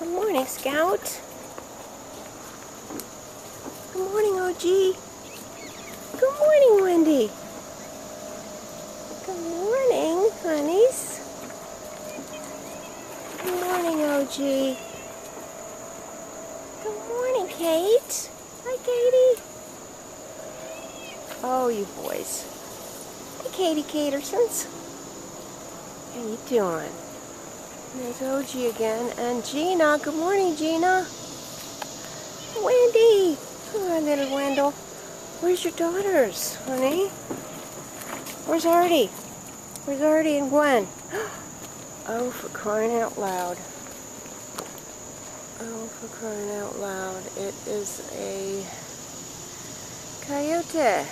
Good morning, Scout. Good morning, OG. Good morning, Wendy. Good morning, honeys. Good morning, OG. Good morning, Kate. Hi, Katie. Oh, you boys. Hey, Katie Catersons. How you doing? There's OG again. And Gina. Good morning, Gina. Wendy. Oh, little Wendell. Where's your daughters, honey? Where's Artie? Where's Artie and Gwen? Oh, for crying out loud. Oh, for crying out loud. It is a coyote.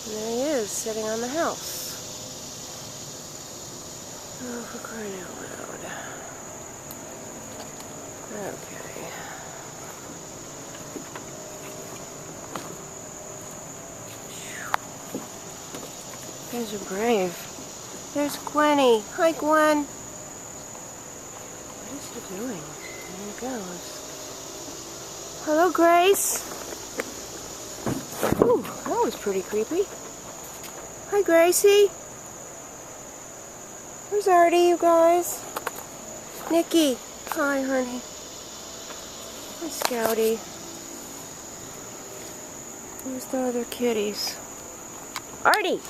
And there he is, sitting on the house. Oh, for crying out loud. Okay. You guys are brave. There's Gwenny. Hi, Gwen. What is he doing? There he goes. Hello, Grace. Ooh, that was pretty creepy. Hi, Gracie. Where's Artie, you guys? Nikki. Hi, honey. Hi, Scouty. Where's the other kitties? Artie!